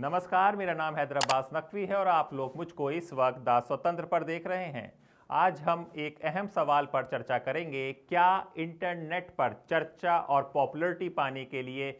नमस्कार, मेरा नाम हैदर अब्बास नकवी है और आप लोग मुझको इस वक्त द स्वतंत्र पर देख रहे हैं। आज हम एक अहम सवाल पर चर्चा करेंगे। क्या इंटरनेट पर चर्चा और पॉपुलैरिटी पाने के लिए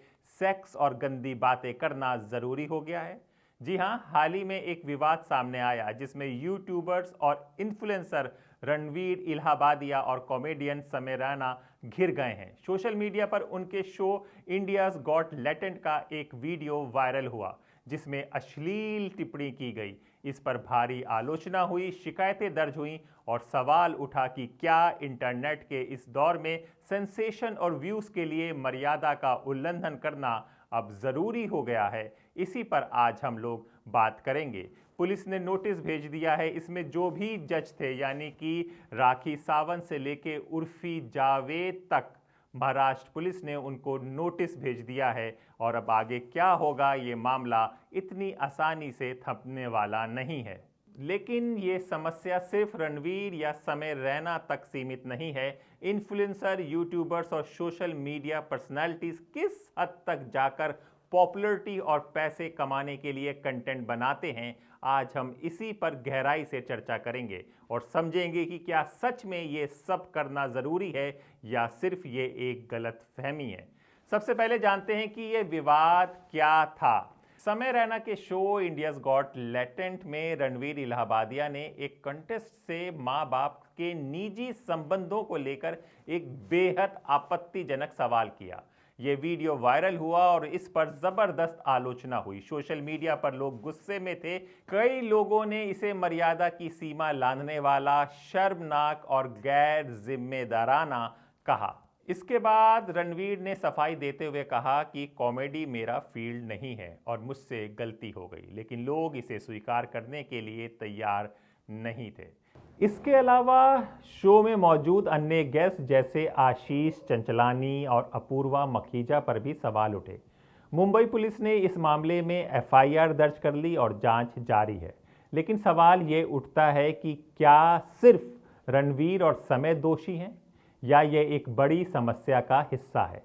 सेक्स और गंदी बातें करना ज़रूरी हो गया है? जी हाँ, हाल ही में एक विवाद सामने आया जिसमें यूट्यूबर्स और इन्फ्लुएंसर रणवीर इलाहाबादिया और कॉमेडियन समय रैना घिर गए हैं। सोशल मीडिया पर उनके शो इंडियाज गॉट टैलेंट का एक वीडियो वायरल हुआ जिसमें अश्लील टिप्पणी की गई। इस पर भारी आलोचना हुई, शिकायतें दर्ज हुईं और सवाल उठा कि क्या इंटरनेट के इस दौर में सेंसेशन और व्यूज़ के लिए मर्यादा का उल्लंघन करना अब ज़रूरी हो गया है। इसी पर आज हम लोग बात करेंगे। पुलिस ने नोटिस भेज दिया है। इसमें जो भी जज थे यानी कि राखी सावंत से लेके उर्फी जावेद तक महाराष्ट्र पुलिस ने उनको नोटिस भेज दिया है और अब आगे क्या होगा ये मामला इतनी आसानी से थमने वाला नहीं है। लेकिन ये समस्या सिर्फ रणवीर या समय रैना तक सीमित नहीं है। इन्फ्लुएंसर, यूट्यूबर्स और सोशल मीडिया पर्सनालिटीज किस हद तक जाकर पॉपुलैरिटी और पैसे कमाने के लिए कंटेंट बनाते हैं, आज हम इसी पर गहराई से चर्चा करेंगे और समझेंगे कि क्या सच में ये सब करना ज़रूरी है या सिर्फ ये एक गलत फहमी है। सबसे पहले जानते हैं कि ये विवाद क्या था। समय रैना के शो इंडियाज गॉट टैलेंट में रणवीर इलाहाबादिया ने एक कंटेस्ट से मां बाप के निजी संबंधों को लेकर एक बेहद आपत्तिजनक सवाल किया। ये वीडियो वायरल हुआ और इस पर जबरदस्त आलोचना हुई। सोशल मीडिया पर लोग गुस्से में थे। कई लोगों ने इसे मर्यादा की सीमा लांघने वाला, शर्मनाक और गैर जिम्मेदाराना कहा। इसके बाद रणवीर ने सफाई देते हुए कहा कि कॉमेडी मेरा फील्ड नहीं है और मुझसे गलती हो गई, लेकिन लोग इसे स्वीकार करने के लिए तैयार नहीं थे। इसके अलावा शो में मौजूद अन्य गेस्ट जैसे आशीष चंचलानी और अपूर्वा मखीजा पर भी सवाल उठे। मुंबई पुलिस ने इस मामले में एफआईआर दर्ज कर ली और जांच जारी है। लेकिन सवाल ये उठता है कि क्या सिर्फ रणवीर और समय दोषी हैं या ये एक बड़ी समस्या का हिस्सा है।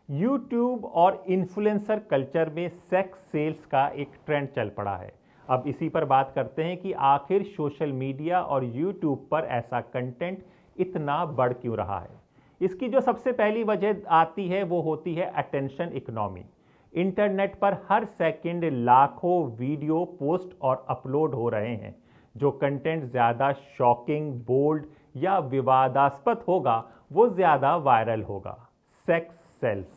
यूट्यूब और इन्फ्लुएंसर कल्चर में सेक्स सेल्स का एक ट्रेंड चल पड़ा है। अब इसी पर बात करते हैं कि आखिर सोशल मीडिया और यूट्यूब पर ऐसा कंटेंट इतना बढ़ क्यों रहा है। इसकी जो सबसे पहली वजह आती है वो होती है अटेंशन इकोनॉमी। इंटरनेट पर हर सेकंड लाखों वीडियो पोस्ट और अपलोड हो रहे हैं। जो कंटेंट ज़्यादा शॉकिंग, बोल्ड या विवादास्पद होगा वो ज़्यादा वायरल होगा। सेक्स सेल्स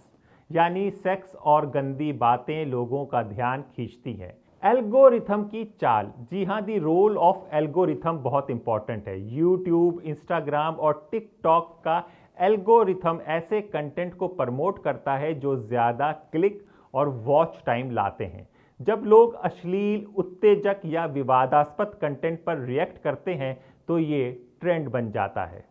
यानी सेक्स और गंदी बातें लोगों का ध्यान खींचती हैं। एल्गोरिथम की चाल, जी हाँ, दी रोल ऑफ एल्गोरिथम बहुत इंपॉर्टेंट है। यूट्यूब, इंस्टाग्राम और टिकटॉक का एल्गोरिथम ऐसे कंटेंट को प्रमोट करता है जो ज़्यादा क्लिक और वॉच टाइम लाते हैं। जब लोग अश्लील, उत्तेजक या विवादास्पद कंटेंट पर रिएक्ट करते हैं तो ये ट्रेंड बन जाता है।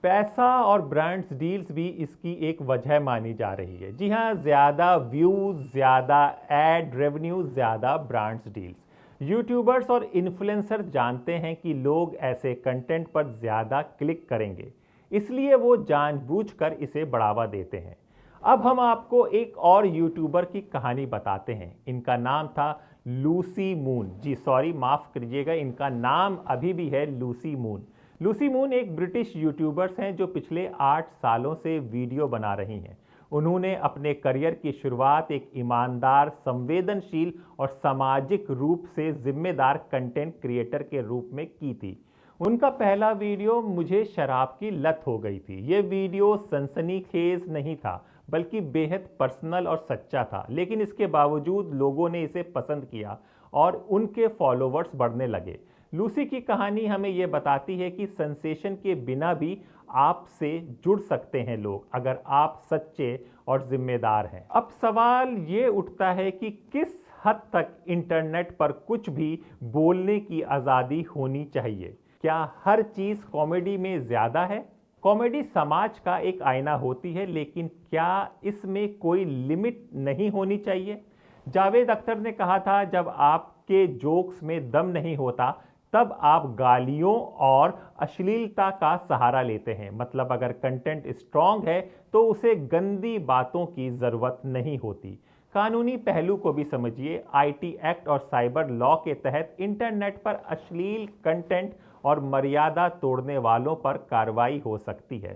पैसा और ब्रांड्स डील्स भी इसकी एक वजह मानी जा रही है। जी हाँ, ज़्यादा व्यूज़, ज़्यादा एड रेवेन्यू, ज़्यादा ब्रांड्स डील्स। यूट्यूबर्स और इन्फ्लुएंसर जानते हैं कि लोग ऐसे कंटेंट पर ज़्यादा क्लिक करेंगे, इसलिए वो जानबूझकर इसे बढ़ावा देते हैं। अब हम आपको एक और यूट्यूबर की कहानी बताते हैं। इनका नाम था लूसी मून। जी सॉरी, माफ़ करिएगा, इनका नाम अभी भी है लूसी मून। लूसी मून एक ब्रिटिश यूट्यूबर्स हैं जो पिछले 8 सालों से वीडियो बना रही हैं। उन्होंने अपने करियर की शुरुआत एक ईमानदार, संवेदनशील और सामाजिक रूप से जिम्मेदार कंटेंट क्रिएटर के रूप में की थी। उनका पहला वीडियो मुझे शराब की लत हो गई थी। ये वीडियो सनसनीखेज नहीं था बल्कि बेहद पर्सनल और सच्चा था, लेकिन इसके बावजूद लोगों ने इसे पसंद किया और उनके फॉलोवर्स बढ़ने लगे। लूसी की कहानी हमें यह बताती है कि सेंसेशन के बिना भी आपसे जुड़ सकते हैं लोग, अगर आप सच्चे और जिम्मेदार हैं। अब सवाल ये उठता है कि किस हद तक इंटरनेट पर कुछ भी बोलने की आज़ादी होनी चाहिए। क्या हर चीज़ कॉमेडी में ज़्यादा है? कॉमेडी समाज का एक आईना होती है, लेकिन क्या इसमें कोई लिमिट नहीं होनी चाहिए? जावेद अख्तर ने कहा था, जब आपके जोक्स में दम नहीं होता तब आप गालियों और अश्लीलता का सहारा लेते हैं। मतलब अगर कंटेंट स्ट्रांग है तो उसे गंदी बातों की ज़रूरत नहीं होती। कानूनी पहलू को भी समझिए। आईटी एक्ट और साइबर लॉ के तहत इंटरनेट पर अश्लील कंटेंट और मर्यादा तोड़ने वालों पर कार्रवाई हो सकती है।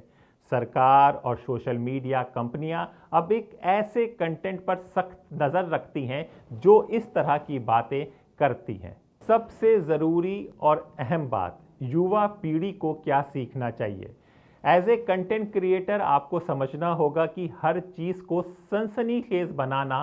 सरकार और सोशल मीडिया कंपनियां अब एक ऐसे कंटेंट पर सख्त नजर रखती हैं जो इस तरह की बातें करती हैं। सबसे जरूरी और अहम बात, युवा पीढ़ी को क्या सीखना चाहिए। एज ए कंटेंट क्रिएटर आपको समझना होगा कि हर चीज को सनसनीखेज बनाना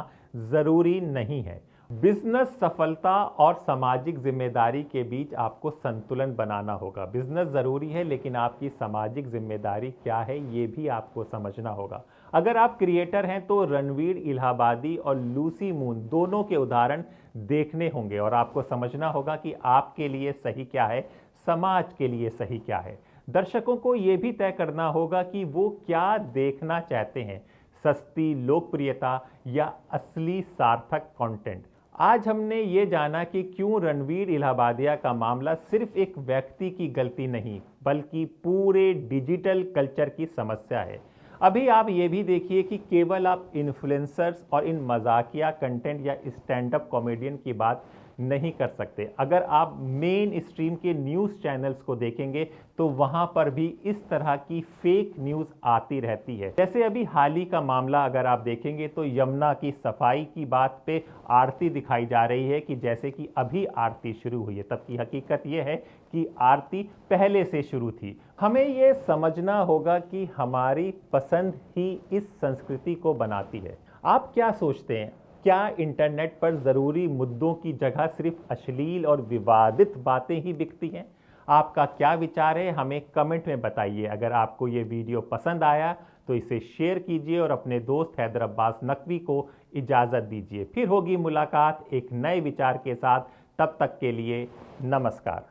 जरूरी नहीं है। बिजनेस सफलता और सामाजिक जिम्मेदारी के बीच आपको संतुलन बनाना होगा। बिजनेस जरूरी है लेकिन आपकी सामाजिक जिम्मेदारी क्या है ये भी आपको समझना होगा। अगर आप क्रिएटर हैं तो रणवीर इलाहाबादी और लूसी मून दोनों के उदाहरण देखने होंगे और आपको समझना होगा कि आपके लिए सही क्या है, समाज के लिए सही क्या है। दर्शकों को यह भी तय करना होगा कि वो क्या देखना चाहते हैं, सस्ती लोकप्रियता या असली सार्थक कंटेंट। आज हमने ये जाना कि क्यों रणवीर इलाहाबादिया का मामला सिर्फ एक व्यक्ति की गलती नहीं बल्कि पूरे डिजिटल कल्चर की समस्या है। अभी आप ये भी देखिए कि केवल आप इन्फ्लुएंसर्स और इन मजाकिया कंटेंट या स्टैंड अप कॉमेडियन की बात नहीं कर सकते। अगर आप मेन स्ट्रीम के न्यूज़ चैनल्स को देखेंगे तो वहां पर भी इस तरह की फेक न्यूज़ आती रहती है। जैसे अभी हाल ही का मामला अगर आप देखेंगे तो यमुना की सफाई की बात पे आरती दिखाई जा रही है कि जैसे कि अभी आरती शुरू हुई है, तब की हकीकत यह है कि आरती पहले से शुरू थी। हमें यह समझना होगा कि हमारी पसंद ही इस संस्कृति को बनाती है। आप क्या सोचते हैं, क्या इंटरनेट पर जरूरी मुद्दों की जगह सिर्फ अश्लील और विवादित बातें ही बिकती हैं? आपका क्या विचार है, हमें कमेंट में बताइए। अगर आपको ये वीडियो पसंद आया तो इसे शेयर कीजिए और अपने दोस्त हैदर अब्बास नकवी को इजाज़त दीजिए। फिर होगी मुलाकात एक नए विचार के साथ। तब तक के लिए नमस्कार।